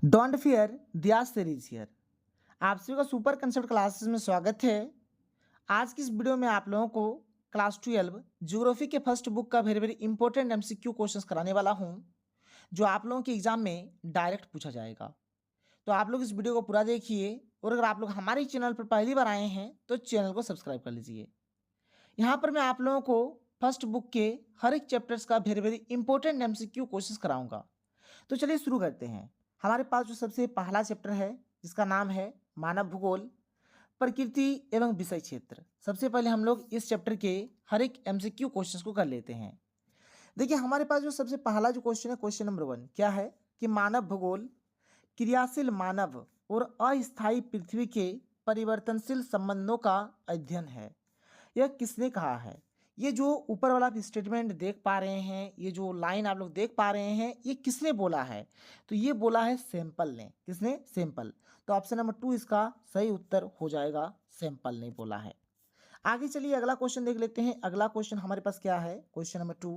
Don't fear दिया series here. आप सभी का सुपर कंसेप्ट क्लासेस में स्वागत है। आज की इस वीडियो में आप लोगों को क्लास 12 ज्योग्राफी के फर्स्ट बुक का very very important MCQ questions कराने वाला हूं, जो आप लोगों के एग्जाम में डायरेक्ट पूछा जाएगा। तो आप लोग इस वीडियो को पूरा देखिए, और अगर आप लोग हमारे चैनल पर पहली बार आए हैं तो चैनल को सब्सक्राइब कर लीजिए। यहाँ पर मैं आप लोगों को फर्स्ट बुक के हर एक चैप्टर्स का very very important MCQ questions कराऊंगा। तो चलिए शुरू करते हैं। हमारे पास जो सबसे पहला चैप्टर है, जिसका नाम है मानव भूगोल, प्रकृति एवं विषय क्षेत्र। सबसे पहले हम लोग इस चैप्टर के हर एक एमसीक्यू क्वेश्चंस को कर लेते हैं। देखिए, हमारे पास जो सबसे पहला जो क्वेश्चन है, क्वेश्चन नंबर 1 क्या है कि मानव भूगोल क्रियाशील मानव और अस्थायी पृथ्वी के परिवर्तनशील संबंधों का अध्ययन है। यह किसने कहा है? ये जो ऊपर वाला आप स्टेटमेंट देख पा रहे हैं, ये जो लाइन आप लोग देख पा रहे हैं, ये किसने बोला है? तो ये बोला है सैंपल ने। किसने? सैंपल। तो ऑप्शन नंबर 2 इसका सही उत्तर हो जाएगा, सैंपल ने बोला है। आगे चलिए अगला क्वेश्चन देख लेते हैं। अगला क्वेश्चन हमारे पास क्या है? क्वेश्चन नंबर 2,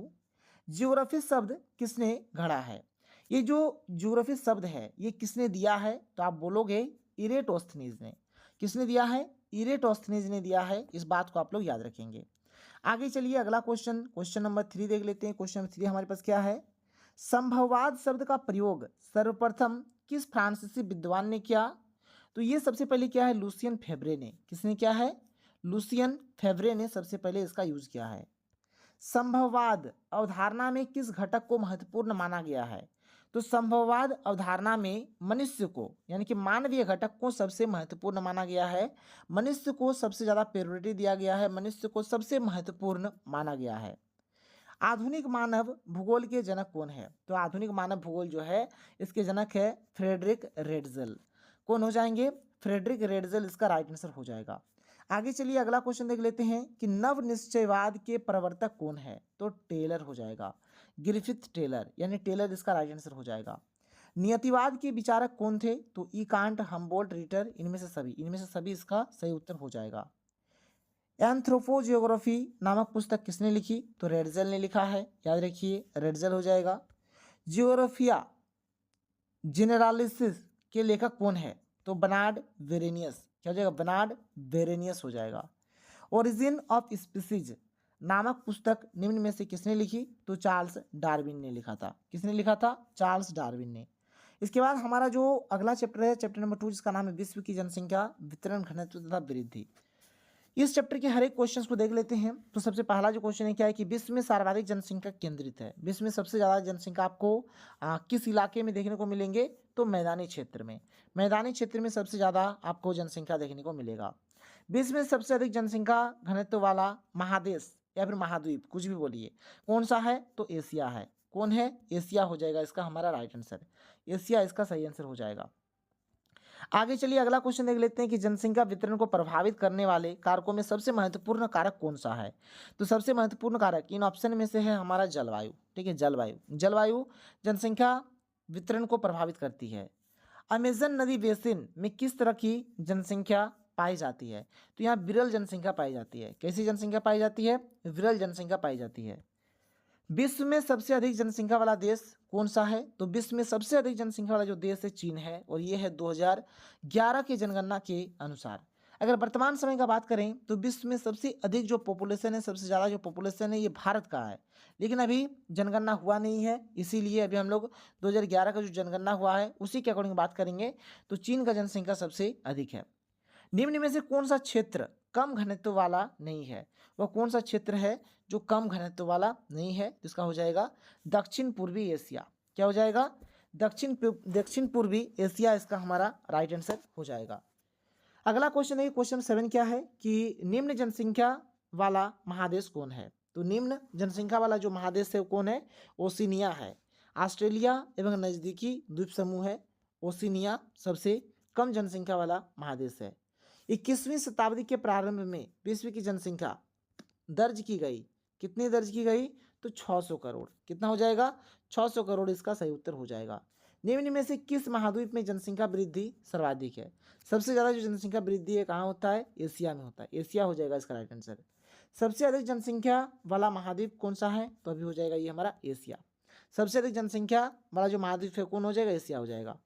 ज्योग्राफी शब्द किसने गढ़ा है? ये जो ज्योग्राफी शब्द है, ये किसने दिया है? तो आप बोलोगे इरेटोस्थनीज ने। किसने दिया है? इरेटोस्थनीज ने दिया है। इस बात को आप लोग याद रखेंगे। आगे चलिए अगला क्वेश्चन, क्वेश्चन नंबर 3 देख लेते हैं। क्वेश्चन नंबर 3 हमारे पास क्या है? संभववाद शब्द का प्रयोग सर्वप्रथम किस फ्रांसीसी विद्वान ने किया? तो ये सबसे पहले क्या है? लुसियन फेब्रे ने। किसने किया है? लुसियन फेब्रे ने सबसे पहले इसका यूज किया है। संभववाद अवधारणा में किस घटक को महत्वपूर्ण माना गया है? तो संभववाद अवधारणा में मनुष्य को, यानी कि मानवीय घटक को सबसे महत्वपूर्ण माना गया है। मनुष्य को सबसे ज्यादा प्रायोरिटी दिया गया है, मनुष्य को सबसे महत्वपूर्ण माना गया है। आधुनिक मानव भूगोल के जनक कौन है? तो आधुनिक मानव भूगोल जो है, इसके जनक है फ्रेडरिक रेडजल। कौन हो जाएंगे? फ्रेडरिक रेडजल इसका राइट आंसर हो जाएगा। आगे चलिए अगला क्वेश्चन देख लेते हैं कि नव निश्चयवाद के प्रवर्तक कौन है? तो टेलर हो जाएगा, ग्रिफिथ टेलर, यानी टेलर इसका राइट आंसर हो जाएगा। नियतिवाद के विचारक कौन थे? तो ई कांट, हम्बोल्ट, रिटर, इनमें से सभी इसका सही उत्तर हो जाएगा। एंथ्रोपोजियोग्राफी नामक पुस्तक किसने लिखी? तो रेडजल ने लिखा है, याद रखिए रेडजल हो जाएगा। जियोग्राफिया जेनरालिसिस के लेखक कौन है? तो बनार्ड वेरेनियस। क्या हो जाएगा? बनार्ड वेरेनियस हो जाएगा। ओरिजिन ऑफ स्पीसीज नामक पुस्तक निम्न में से किसने लिखी? तो चार्ल्स डार्विन ने लिखा था। किसने लिखा था? चार्ल्स डार्विन ने। इसके बाद हमारा जो अगला चैप्टर है, चैप्टर नंबर 2, जिसका नाम है विश्व की जनसंख्या, वितरण, घनत्व तथा वृद्धि। इस चैप्टर के हर एक क्वेश्चंस को देख लेते हैं। तो सबसे पहला जो क्वेश्चन है क्या है कि विश्व में सर्वाधिक जनसंख्या केंद्रित है। विश्व में सबसे ज्यादा जनसंख्या आपको किस इलाके में देखने को मिलेंगे? तो मैदानी क्षेत्र में। मैदानी क्षेत्र में सबसे ज्यादा आपको जनसंख्या देखने को मिलेगा। विश्व में सबसे अधिक जनसंख्या घनत्व वाला महादेश या फिर महाद्वीप, कुछ भी बोलिए, कौन सा है? तो एशिया है। कौन है? एशिया हो जाएगा इसका हमारा राइट आंसर। एशिया इसका सही आंसर हो जाएगा। आगे चलिए अगला क्वेश्चन देख लेते हैं कि जनसंख्या वितरण को प्रभावित करने वाले कारकों में सबसे महत्वपूर्ण कारक कौन सा है? तो सबसे महत्वपूर्ण कारक इन ऑप्शन में से है हमारा जलवायु। ठीक है, जलवायु जनसंख्या वितरण को प्रभावित करती है। अमेजन नदी बेसिन में किस तरह की जनसंख्या पाई जाती है? तो यहाँ विरल जनसंख्या पाई जाती है। कैसी जनसंख्या पाई जाती है? विरल जनसंख्या पाई जाती है। विश्व में सबसे अधिक जनसंख्या वाला देश कौन सा है? तो विश्व में सबसे अधिक जनसंख्या वाला जो देश है चीन है, और ये है 2011 की जनगणना के अनुसार। अगर वर्तमान समय का बात करें तो विश्व में सबसे अधिक जो पॉपुलेशन है, सबसे ज़्यादा जो पॉपुलेशन है, ये भारत का है। लेकिन अभी जनगणना हुआ नहीं है, इसीलिए अभी हम लोग 2011 का जो जनगणना हुआ है उसी के अकॉर्डिंग बात करेंगे। तो चीन का जनसंख्या सबसे अधिक है। निम्न में से कौन सा क्षेत्र कम घनत्व वाला नहीं है? वह कौन सा क्षेत्र है जो कम घनत्व वाला नहीं है? जिसका हो जाएगा दक्षिण पूर्वी एशिया। क्या हो जाएगा? दक्षिण पूर्वी एशिया इसका हमारा राइट आंसर हो जाएगा। अगला क्वेश्चन है, क्वेश्चन 7 क्या है कि निम्न जनसंख्या वाला महादेश कौन है? तो निम्न जनसंख्या वाला जो महादेश है वो कौन है? ओशिनिया है। ऑस्ट्रेलिया एवं नजदीकी द्वीप समूह है। ओशिनिया सबसे कम जनसंख्या वाला महादेश है। 21वीं शताब्दी के प्रारंभ में विश्व की जनसंख्या दर्ज की गई। कितनी दर्ज की गई? तो 600 करोड़। कितना हो जाएगा? 600 करोड़ इसका सही उत्तर हो जाएगा। निम्न में से किस महाद्वीप में जनसंख्या वृद्धि सर्वाधिक है? सबसे ज्यादा जो जनसंख्या वृद्धि है कहाँ होता है? एशिया में होता है। एशिया हो जाएगा इसका राइट आंसर। सबसे अधिक जनसंख्या वाला महाद्वीप कौन सा है? तो अभी हो जाएगा ये हमारा एशिया। सबसे अधिक जनसंख्या वाला जो महाद्वीप है कौन हो जाएगा? एशिया हो जाएगा।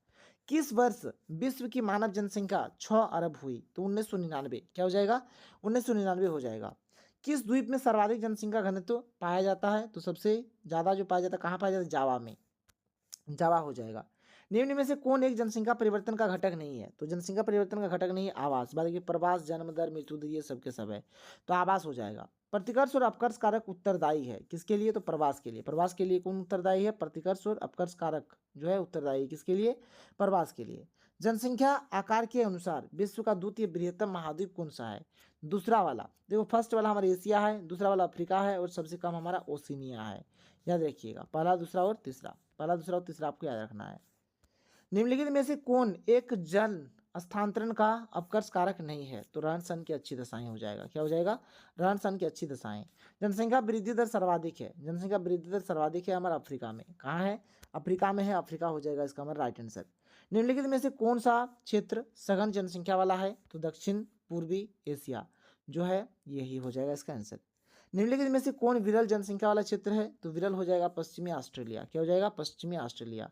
किस वर्ष विश्व की मानव जनसंख्या 6 अरब हुई? तो 1999। क्या हो जाएगा? 1999 हो जाएगा। किस द्वीप में सर्वाधिक जनसंख्या घनत्व पाया जाता है? तो सबसे ज़्यादा जो पाया जाता है कहाँ पाया जाता है? जावा में। जावा हो जाएगा। निम्न में से कौन एक जनसंख्या परिवर्तन का घटक नहीं है? तो जनसंख्या परिवर्तन का घटक नहीं है आवास। बात की प्रवास, जन्म दर, मृत्यु दर, ये सबके सब है, तो आवास हो जाएगा। प्रतिकर्ष और अपकर्ष कारक उत्तरदायी है किसके लिए? तो प्रवास के लिए। प्रवास के लिए कौन उत्तरदायी है? प्रतिकर्ष और अपकर्ष कारक जो है उत्तरदायी किसके लिए? प्रवास के लिए। जनसंख्या आकार के अनुसार विश्व का द्वितीय बृहत्तम महाद्वीप कौन सा है? दूसरा वाला। देखो फर्स्ट वाला हमारा एशिया है, दूसरा वाला अफ्रीका है और सबसे कम हमारा ओशिनिया है। याद रखिएगा, पहला, दूसरा और तीसरा। पहला, दूसरा और तीसरा आपको याद रखना है। निम्नलिखित में से कौन एक जन स्थानांतरण का अपकर्ष कारक नहीं है? तो रहन सहन की अच्छी दशाएं हो जाएगा। क्या हो जाएगा? रहन सहन की अच्छी दशाएं। जनसंख्या वृद्धि दर सर्वाधिक है। जनसंख्या वृद्धि दर सर्वाधिक है हमारा अफ्रीका में। कहाँ है? अफ्रीका में है। अफ्रीका हो जाएगा इसका हमारा राइट आंसर। निम्नलिखित में से कौन सा क्षेत्र सघन जनसंख्या वाला है? तो दक्षिण पूर्वी एशिया जो है यही हो जाएगा इसका आंसर। निम्नलिखित में से कौन विरल जनसंख्या वाला क्षेत्र है? तो विरल हो जाएगा पश्चिमी ऑस्ट्रेलिया। क्या हो जाएगा? पश्चिमी ऑस्ट्रेलिया।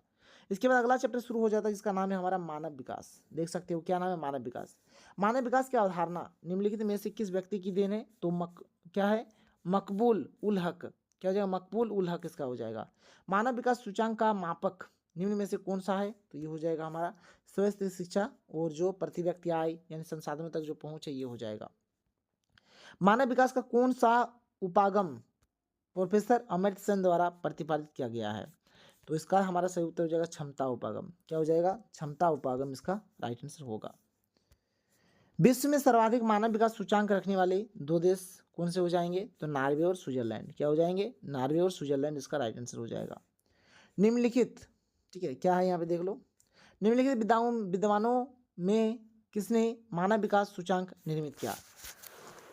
इसके बाद अगला चैप्टर शुरू हो जाता है जिसका नाम है हमारा मानव विकास। देख सकते हो क्या नाम है? मानव विकास। मानव विकास की अवधारणा निम्नलिखित में से किस व्यक्ति की देन है? तो क्या है? मकबूल उल हक। क्या हो जाएगा? मकबूल उल हक इसका हो जाएगा। मानव विकास सूचांक का मापक निम्न में से कौन सा है? तो ये हो जाएगा हमारा स्वास्थ्य, शिक्षा और जो प्रति व्यक्ति आय यानी संसाधनों तक जो पहुंच है ये हो जाएगा। मानव विकास का कौन सा उपागम प्रोफेसर अमर्त्य सेन द्वारा प्रतिपादित किया गया है? तो इसका हमारा सही उत्तर हो जाएगा क्षमता उपागम। क्या हो जाएगा? क्षमता उपागम इसका राइट आंसर होगा। विश्व में सर्वाधिक मानव विकास सूचांक रखने वाले दो देश कौन से हो जाएंगे? तो नॉर्वे और स्विट्जरलैंड। क्या हो जाएंगे? नॉर्वे और स्विट्जरलैंड इसका राइट आंसर हो जाएगा। निम्नलिखित, ठीक है, क्या है यहाँ पे देख लो। निम्नलिखित विद्वानों में किसने मानव विकास सूचांक निर्मित किया?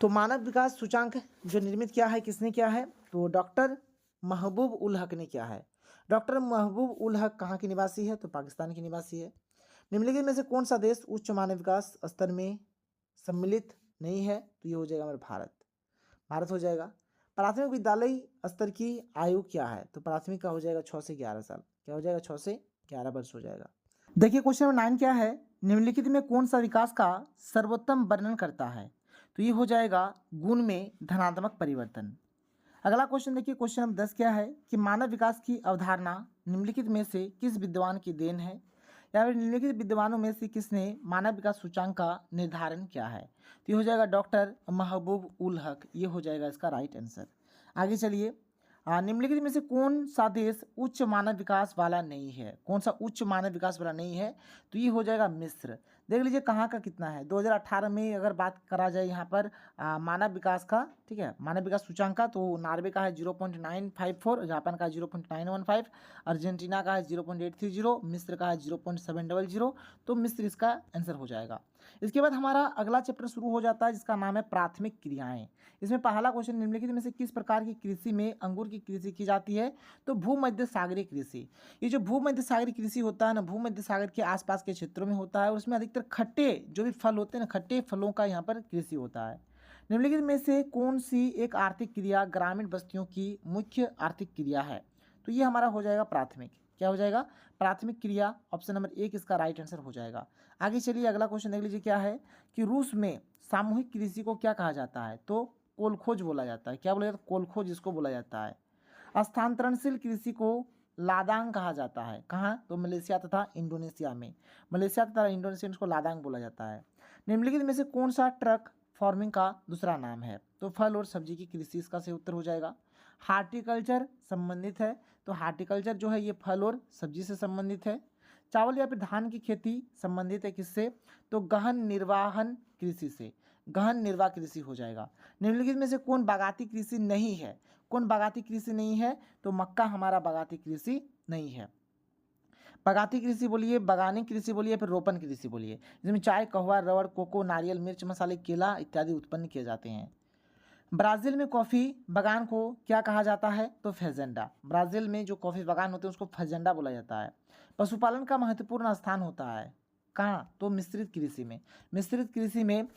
तो मानव विकास सूचांक जो निर्मित किया है किसने किया है? तो डॉक्टर महबूब उल हक ने किया है। डॉक्टर महबूब उल हक कहाँ के निवासी है? तो पाकिस्तान के निवासी है। निम्नलिखित में से कौन सा देश उच्च मानव विकास स्तर में सम्मिलित नहीं है? तो ये हो जाएगा हमारा भारत। भारत हो जाएगा। प्राथमिक विद्यालय स्तर की आयु क्या है? तो प्राथमिक का हो जाएगा 6 से 11 साल। क्या हो जाएगा? 6 से 11 वर्ष हो जाएगा। देखिए क्वेश्चन नंबर 9 क्या है? निम्नलिखित में कौन सा विकास का सर्वोत्तम वर्णन करता है? तो ये हो जाएगा गुण में धनात्मक परिवर्तन। अगला क्वेश्चन देखिए, क्वेश्चन नंबर 10 क्या है कि मानव विकास की अवधारणा निम्नलिखित में से किस विद्वान की देन है? या फिर निम्नलिखित विद्वानों में से किसने मानव विकास सूचांक का निर्धारण किया है? तो ये हो जाएगा डॉक्टर महबूब उल हक। ये हो जाएगा इसका राइट आंसर। आगे चलिए, निम्नलिखित में से कौन सा देश उच्च मानव विकास वाला नहीं है? कौन सा उच्च मानव विकास वाला नहीं है? तो ये हो जाएगा मिस्र। देख लीजिए कहाँ का कितना है। 2018 में अगर बात करा जाए यहाँ पर मानव विकास का, ठीक है, मानव विकास सूचांक का, तो नॉर्वे का है 0.954, जापान का है 0.915, अर्जेंटीना का है 0.830, मिस्र का है 0.700। तो मिस्र इसका आंसर हो जाएगा। इसके बाद हमारा अगला चैप्टर शुरू हो जाता है जिसका नाम है प्राथमिक क्रियाएं। इसमें पहला क्वेश्चन, निम्नलिखित में से किस प्रकार की कृषि में अंगूर की कृषि की जाती है? तो भूमध्य सागरीय कृषि। ये जो भूमध्य सागरीय कृषि होता है ना, भूमध्य सागर के आसपास के क्षेत्रों में होता है और उसमें अधिकतर खट्टे जो भी फल होते हैं ना, खट्टे फलों का यहाँ पर कृषि होता है। निम्नलिखित में से कौन सी एक आर्थिक क्रिया ग्रामीण बस्तियों की मुख्य आर्थिक क्रिया है? तो ये हमारा हो जाएगा प्राथमिक। क्या हो जाएगा? प्राथमिक क्रिया। ऑप्शन नंबर 1 इसका राइट आंसर हो जाएगा। आगे चलिए अगला क्वेश्चन देख लीजिए क्या है कि रूस में सामूहिक कृषि को क्या कहा जाता है? तो कोलखोज बोला जाता है। क्या बोला जाता है? कोलखोज इसको बोला जाता है। स्थानांतरणशील कृषि को लादांग कहा जाता है। कहाँ? तो मलेशिया तथा इंडोनेशिया में। मलेशिया तथा इंडोनेशिया को लादांग बोला जाता है। निम्नलिखित में से कौन सा ट्रक फार्मिंग का दूसरा नाम है? तो फल और सब्जी की कृषि इसका सही उत्तर हो जाएगा। हार्टिकल्चर संबंधित है, तो हार्टिकल्चर जो है ये फल और सब्जी से संबंधित है। चावल या फिर धान की खेती संबंधित है किससे? तो गहन निर्वाहन कृषि से। गहन निर्वाह कृषि हो जाएगा। निम्नलिखित में से कौन बागाती कृषि नहीं है? कौन बागाती कृषि नहीं है? तो मक्का हमारा बागाती कृषि नहीं है। बागाती कृषि बोलिए, बागानी कृषि बोलिए, फिर रोपण कृषि बोलिए, जिसमें चाय, कहवा, रबड़, कोको, नारियल, मिर्च मसाले, केला इत्यादि उत्पन्न किए जाते हैं। ब्राज़ील में कॉफ़ी बागान को क्या कहा जाता है? तो फेजेंडा। ब्राज़ील में जो कॉफ़ी बागान होते हैं उसको फेजेंडा बोला जाता है। पशुपालन का महत्वपूर्ण स्थान होता है कहाँ? तो मिश्रित कृषि में। मिश्रित कृषि में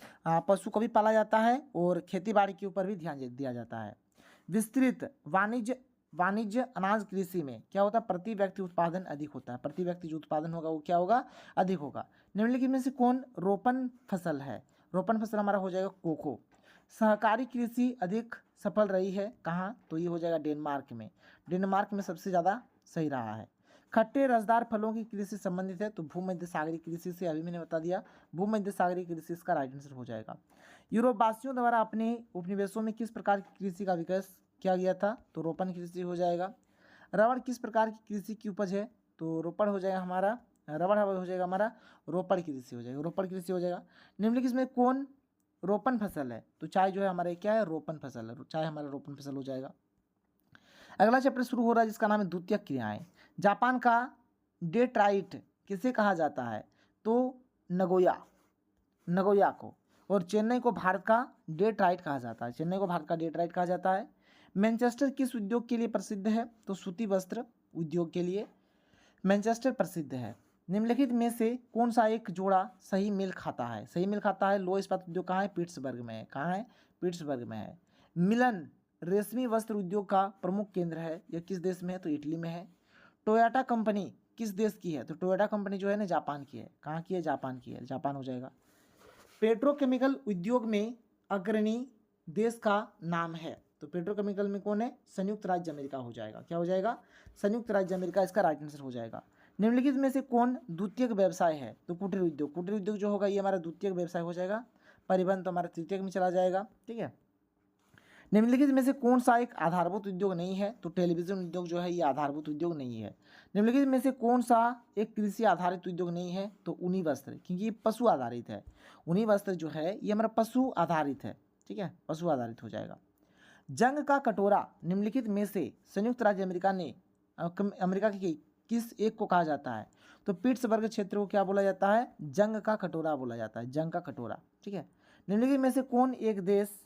पशु को भी पाला जाता है और खेती बाड़ी के ऊपर भी ध्यान दिया जाता है। विस्तृत वाणिज्य वाणिज्य अनाज कृषि में क्या होता है, प्रति व्यक्ति उत्पादन अधिक होता है, प्रति व्यक्ति जो उत्पादन होगा वो क्या होगा, अधिक होगा। निम्नलिखित में से कौन रोपण फसल है, रोपण फसल हमारा हो जाएगा कोको। सहकारी कृषि अधिक सफल रही है कहाँ, तो ये हो जाएगा डेनमार्क में, डेनमार्क में सबसे ज़्यादा सही रहा है। खट्टे रसदार फलों की कृषि संबंधित है, तो भूमध्य सागरीय कृषि से अभी मैंने बता दिया, भूमध्य सागरीय कृषि इसका राइट आंसर हो जाएगा। यूरोपवासियों द्वारा अपने उपनिवेशों में किस प्रकार की कृषि का विकास किया गया था, तो रोपण कृषि हो जाएगा। रबड़ किस प्रकार की कृषि की उपज है, तो रोपण हो जाएगा हमारा, रबड़ हो जाएगा हमारा रोपण कृषि हो जाएगा, रोपण कृषि हो जाएगा। निम्नलिखित में कौन रोपण फसल है, तो चाय जो है हमारे क्या है, रोपण फसल है, चाय हमारा रोपण फसल हो जाएगा। अगला चैप्टर शुरू हो रहा है जिसका नाम है द्वितीयक क्रियाएं। जापान का डेट्राइट किसे कहा जाता है, तो नगोया को, और चेन्नई को भारत का डेट्राइट कहा जाता है, चेन्नई को भारत का डेट्राइट कहा जाता है। मैनचेस्टर किस उद्योग के लिए प्रसिद्ध है, तो सूती वस्त्र उद्योग के लिए मैनचेस्टर प्रसिद्ध है। निम्नलिखित में से कौन सा एक जोड़ा सही मेल खाता है, सही मेल खाता है, लो इस्पात उद्योग कहाँ है, पिट्सबर्ग में है, कहाँ है, पिट्सबर्ग में है। मिलन रेशमी वस्त्र उद्योग का प्रमुख केंद्र है, यह किस देश में है, तो इटली में है। टोयोटा कंपनी किस देश की है, तो टोयोटा कंपनी जो है ना जापान की है, कहाँ की है, जापान की है, जापान हो जाएगा। पेट्रोकेमिकल उद्योग में अग्रणी देश का नाम है, तो पेट्रोकेमिकल में कौन है, संयुक्त राज्य अमेरिका हो जाएगा, क्या हो जाएगा, संयुक्त राज्य अमेरिका इसका राइट आंसर हो जाएगा। निम्नलिखित में से कौन द्वितीयक व्यवसाय है, तो कुटीर उद्योग, कुटीर उद्योग जो होगा ये हमारा द्वितीयक व्यवसाय हो जाएगा। परिवहन तो हमारा तृतीयक में चला जाएगा, ठीक है। निम्नलिखित में से कौन सा एक आधारभूत उद्योग नहीं है, तो टेलीविजन उद्योग जो है ये आधारभूत उद्योग नहीं है। निम्नलिखित में से कौन सा एक कृषि आधारित उद्योग नहीं है, तो ऊनी वस्त्र, क्योंकि ये पशु आधारित है, ऊनी वस्त्र जो है ये हमारा पशु आधारित है, ठीक है, पशु आधारित हो जाएगा। जंग का कटोरा निम्नलिखित में से संयुक्त राज्य अमेरिका की किस एक को कहा जाता है, तो पिट्सबर्ग क्षेत्र को क्या बोला जाता है, जंग का कटोरा बोला जाता है, जंग का कटोरा, ठीक है। निम्नलिखित में से कौन एक देश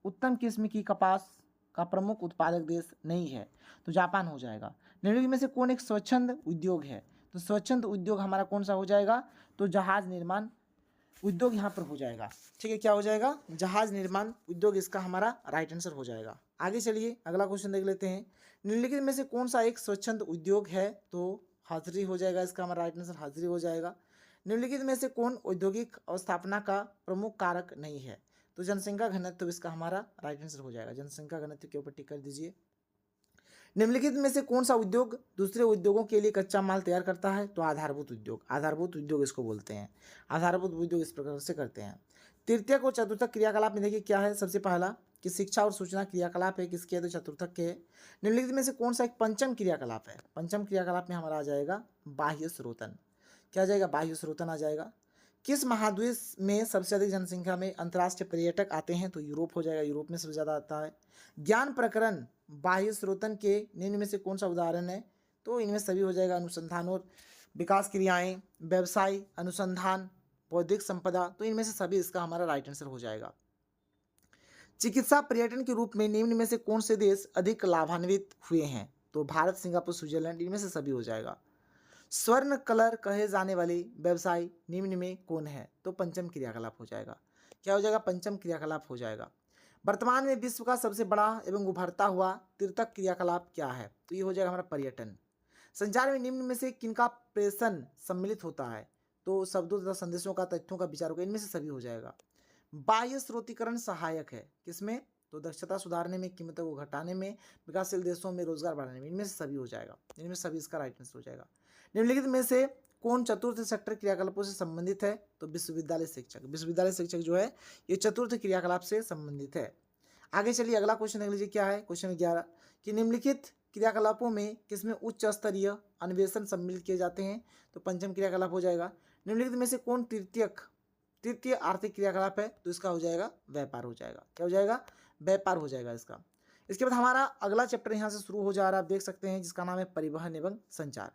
उत्तम किस्म की कपास का प्रमुख उत्पादक देश नहीं है, तो जापान हो जाएगा। निम्नलिखित में से कौन एक स्वच्छंद उद्योग है, तो स्वच्छंद उद्योग हमारा कौन सा हो जाएगा, तो जहाज निर्माण उद्योग यहाँ पर हो जाएगा, ठीक है, क्या हो जाएगा, जहाज निर्माण उद्योग इसका हमारा राइट आंसर हो जाएगा। आगे चलिए अगला क्वेश्चन देख लेते हैं। निम्नलिखित में से कौन सा एक स्वच्छंद उद्योग है, तो हाजिरी हो जाएगा, इसका हमारा राइट आंसर हाजिरी हो जाएगा। निम्नलिखित में से कौन औद्योगिक अवस्थापना का प्रमुख कारक नहीं है, तो जनसंख्या घनत्व इसका हमारा राइट आंसर हो जाएगा, जनसंख्या घनत्व के ऊपर टिक कर दीजिए। निम्नलिखित में से कौन सा उद्योग दूसरे उद्योगों के लिए कच्चा माल तैयार करता है, तो आधारभूत उद्योग, आधारभूत उद्योग इसको बोलते हैं, आधारभूत उद्योग इस प्रकार से करते हैं। तृतीयक और चतुर्थक क्रियाकलाप में देखिए क्या है, सबसे पहला कि शिक्षा और सूचना क्रियाकलाप है, किसके है, तो चतुर्थक के है। निम्नलिखित में से कौन सा एक पंचम क्रियाकलाप है, पंचम क्रियाकलाप में हमारा आ जाएगा बाह्य स्रोतन, क्या आ जाएगा, बाह्य स्रोतन आ जाएगा। किस महाद्वीप में सबसे अधिक जनसंख्या में अंतर्राष्ट्रीय पर्यटक आते हैं, तो यूरोप हो जाएगा, यूरोप में सबसे ज़्यादा आता है। ज्ञान प्रकरण बाह्य स्रोतन के निम्न में से कौन सा उदाहरण है, तो इनमें सभी हो जाएगा, अनुसंधान और विकास क्रियाएं, व्यवसाय, अनुसंधान, बौद्धिक संपदा, तो इनमें से सभी इसका हमारा राइट आंसर हो जाएगा। चिकित्सा पर्यटन के रूप में निम्न में से कौन से देश अधिक लाभान्वित हुए हैं, तो भारत, सिंगापुर, स्विट्जरलैंड, इनमें से सभी हो जाएगा। स्वर्ण कलर कहे जाने वाले व्यवसाय निम्न में कौन है, तो पंचम क्रियाकलाप हो जाएगा, क्या हो जाएगा, पंचम क्रियाकलाप हो जाएगा। वर्तमान में विश्व का सबसे बड़ा एवं उभरता हुआ तृतीयक क्रियाकलाप क्या है, तो ये हो जाएगा हमारा पर्यटन। संचार में निम्न में से किनका प्रेषण सम्मिलित होता है, तो शब्दों तथा संदेशों का, तथ्यों का, विचारों का, इनमें से सभी हो जाएगा। बाह्य स्रोतीकरण सहायक है किसमें, तो दक्षता सुधारने में, कीमतों को घटाने में, विकासशील देशों में रोजगार बढ़ाने में, इनमें से सभी हो जाएगा, इनमें सभी इसका राइट आंसर हो जाएगा। निम्नलिखित में से कौन चतुर्थ सेक्टर क्रियाकलापों से संबंधित है, तो विश्वविद्यालय शिक्षक, विश्वविद्यालय शिक्षक जो है ये चतुर्थ क्रियाकलाप से संबंधित है। आगे चलिए अगला क्वेश्चन देख लीजिए क्या है, क्वेश्चन 11 कि निम्नलिखित क्रियाकलापों में किसमें उच्च स्तरीय अन्वेषण सम्मिलित किए जाते हैं, तो पंचम क्रियाकलाप हो जाएगा। निम्नलिखित में से कौन तृतीय आर्थिक क्रियाकलाप है, तो इसका हो जाएगा व्यापार हो जाएगा, क्या हो जाएगा, व्यापार हो जाएगा इसका। इसके बाद हमारा अगला चैप्टर यहाँ से शुरू हो जा रहा है, आप देख सकते हैं, जिसका नाम है परिवहन एवं संचार।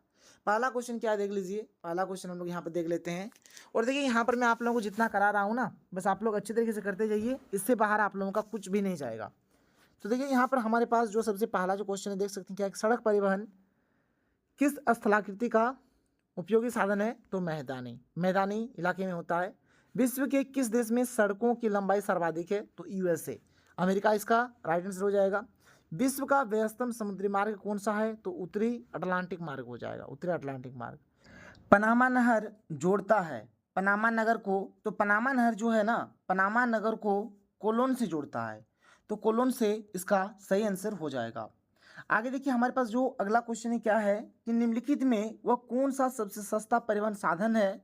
पहला क्वेश्चन क्या है देख लीजिए, पहला क्वेश्चन हम लोग यहाँ पर देख लेते हैं। और देखिए यहाँ पर मैं आप लोगों को जितना करा रहा हूँ ना, बस आप लोग अच्छे तरीके से करते जाइए, इससे बाहर आप लोगों का कुछ भी नहीं जाएगा। तो देखिए यहाँ पर हमारे पास जो सबसे पहला जो क्वेश्चन है देख सकते हैं क्या, सड़क परिवहन किस स्थलाकृति का उपयोगी साधन है, तो मैदानी इलाके में होता है। विश्व के किस देश में सड़कों की लंबाई सर्वाधिक है, तो यूएसए, अमेरिका इसका राइट आंसर हो जाएगा। विश्व का व्यस्तम समुद्री मार्ग कौन सा है? तो उत्तरी अटलांटिक मार्ग हो जाएगा, उत्तरी अटलांटिक मार्ग। पनामा नहर जोड़ता है पनामा नगर को, तो पनामा नहर जो है ना, पनामा नगर को कोलोन से जोड़ता है, तो कोलोन से इसका सही आंसर हो जाएगा। आगे देखिए हमारे पास जो अगला क्वेश्चन है क्या है कि निम्नलिखित में वह कौन सा सबसे सस्ता परिवहन साधन है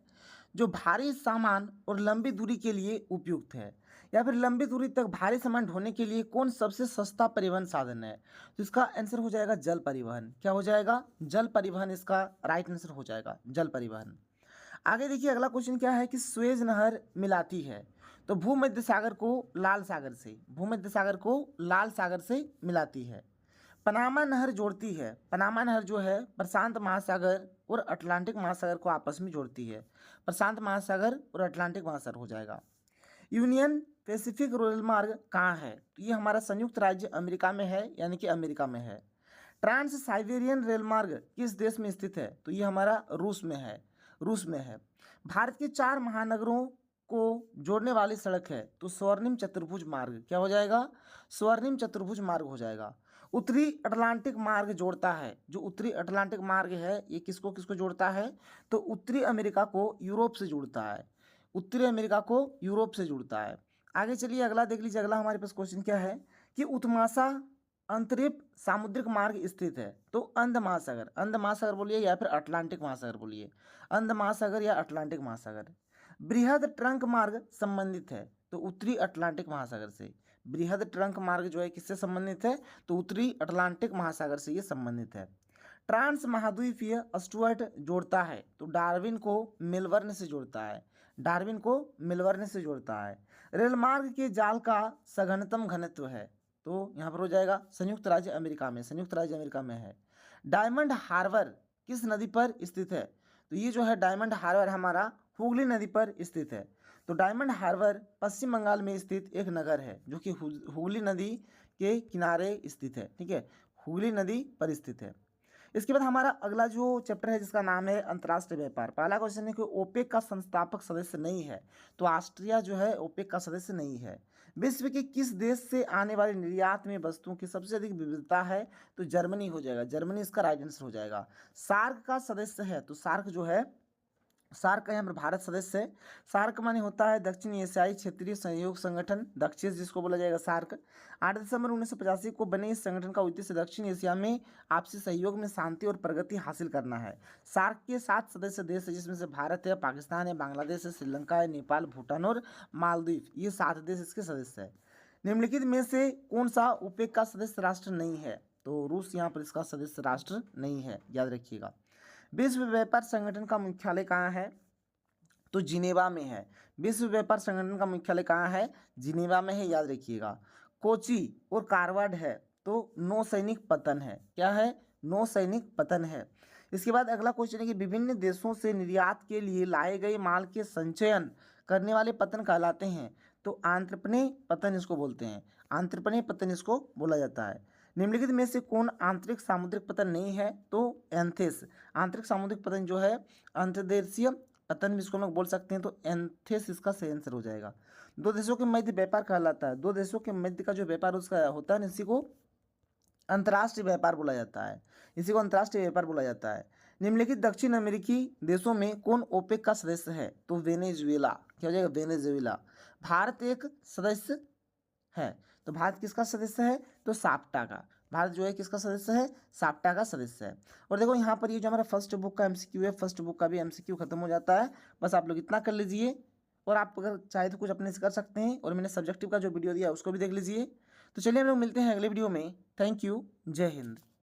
जो भारी सामान और लंबी दूरी के लिए उपयुक्त है, या फिर लंबी दूरी तक भारी सामान ढोने के लिए कौन सबसे सस्ता परिवहन साधन है? तो इसका आंसर हो जाएगा जल परिवहन। क्या हो जाएगा? जल परिवहन इसका राइट आंसर हो जाएगा, जल परिवहन। आगे देखिए अगला क्वेश्चन क्या है कि स्वेज नहर मिलाती है तो भूमध्य सागर को लाल सागर से, भूमध्य सागर को लाल सागर से मिलाती है। पनामा नहर जोड़ती है, पनामा नहर जो है प्रशांत महासागर और अटलांटिक महासागर को आपस में जोड़ती है, प्रशांत महासागर और अटलांटिक महासागर हो जाएगा। यूनियन पैसिफिक रेल मार्ग कहाँ है? तो ये हमारा संयुक्त राज्य अमेरिका में है, यानी कि अमेरिका में है। ट्रांस साइबेरियन रेल मार्ग किस देश में स्थित है? तो ये हमारा रूस में है, रूस में है। भारत के 4 महानगरों को जोड़ने वाली सड़क है तो स्वर्णिम चतुर्भुज मार्ग। क्या हो जाएगा? स्वर्णिम चतुर्भुज मार्ग हो जाएगा। उत्तरी अटलांटिक मार्ग जोड़ता है, जो उत्तरी अटलांटिक मार्ग है ये किसको किसको जोड़ता है? तो उत्तरी अमेरिका को यूरोप से जोड़ता है, उत्तरी अमेरिका को यूरोप से जोड़ता है। आगे चलिए अगला देख लीजिए, अगला हमारे पास क्वेश्चन क्या है कि उत्तमासा अंतरिक्ष सामुद्रिक मार्ग स्थित है तो अंध महासागर, अंध महासागर बोलिए या फिर अटलांटिक महासागर बोलिए, अंध महासागर या अटलांटिक महासागर। बृहद ट्रंक मार्ग संबंधित है तो उत्तरी अटलांटिक महासागर से, बृहद ट्रंक मार्ग जो है किससे संबंधित है? तो उत्तरी अटलांटिक महासागर से ये संबंधित है। ट्रांस महाद्वीपीय स्टुअर्ट जोड़ता है तो डार्विन को मेलबर्न से जोड़ता है, डार्विन को मेलबर्न से जोड़ता है। रेल मार्ग के जाल का सघनतम घनत्व है तो यहाँ पर हो जाएगा संयुक्त राज्य अमेरिका में, संयुक्त राज्य अमेरिका में है। डायमंड हार्बर किस नदी पर स्थित है? तो ये जो है डायमंड हार्बर हमारा हुगली नदी पर स्थित है। तो डायमंड हार्बर पश्चिम बंगाल में स्थित एक नगर है जो कि हुगली नदी के किनारे स्थित है, ठीक है, हुगली नदी पर स्थित है। इसके बाद हमारा अगला जो चैप्टर है जिसका नाम है अंतर्राष्ट्रीय व्यापार। पहला क्वेश्चन है कि ओपेक का संस्थापक सदस्य नहीं है तो ऑस्ट्रिया जो है ओपेक का सदस्य नहीं है। विश्व के किस देश से आने वाले निर्यात में वस्तुओं की सबसे अधिक विविधता है? तो जर्मनी हो जाएगा, जर्मनी इसका राइट आंसर हो जाएगा। सार्क का सदस्य है तो सार्क जो है, सार्क का यहाँ पर भारत सदस्य है। सार्क माने होता है दक्षिण एशियाई क्षेत्रीय सहयोग संगठन, दक्षिण जिसको बोला जाएगा सार्क। 8 दिसंबर 1985 को बने इस संगठन का उद्देश्य दक्षिण एशिया में आपसी सहयोग में शांति और प्रगति हासिल करना है। सार्क के 7 सदस्य देश है जिसमें से भारत है, पाकिस्तान है, बांग्लादेश है, श्रीलंका है, नेपाल, भूटान और मालदीव, ये 7 देश इसके सदस्य है। निम्नलिखित में से कौन सा ओपेक का सदस्य राष्ट्र नहीं है? तो रूस यहाँ पर इसका सदस्य राष्ट्र नहीं है, याद रखिएगा। विश्व व्यापार संगठन का मुख्यालय कहाँ है? तो जिनेवा में है। विश्व व्यापार संगठन का मुख्यालय कहाँ है? जिनेवा में है, याद रखिएगा। कोची और कारवाड़ है तो नौसैनिक पतन है। क्या है? नौसैनिक पतन है। इसके बाद अगला क्वेश्चन है कि विभिन्न देशों से निर्यात के लिए लाए गए माल के संचयन करने वाले पतन कहलाते हैं तो आंत्रपने पतन इसको बोलते हैं, आंत्रपने पतन इसको बोला जाता है। निम्नलिखित में से कौन आंतरिक सामुद्रिक पतन नहीं है? तो एंथेस, आंतरिक सामुद्रिक पतन जो है अंतर्देशीय पतन भी इसको हम लोग बोल सकते हैं तो एंथेस इसका सही आंसर हो जाएगा। दो देशों के मध्य व्यापार कहलाता है, दो देशों के मध्य का जो व्यापार उसका होता है इसी को अंतर्राष्ट्रीय व्यापार बोला जाता है, इसी को अंतर्राष्ट्रीय व्यापार बोला जाता है। निम्नलिखित दक्षिण अमेरिकी देशों में कौन ओपेक का सदस्य है? तो वेनेजुएला। क्या हो जाएगा? वेनेजुएला। भारत एक सदस्य है तो भारत किसका सदस्य है? तो साप्टा का, भारत जो है किसका सदस्य है? साप्टा का सदस्य है। और देखो यहाँ पर ये जो हमारा फर्स्ट बुक का एमसीक्यू है, फर्स्ट बुक का भी एमसीक्यू खत्म हो जाता है। बस आप लोग इतना कर लीजिए और आप अगर चाहे तो कुछ अपने से कर सकते हैं, और मैंने सब्जेक्टिव का जो वीडियो दिया उसको भी देख लीजिए। तो चलिए हम लोग मिलते हैं अगले वीडियो में। थैंक यू, जय हिंद।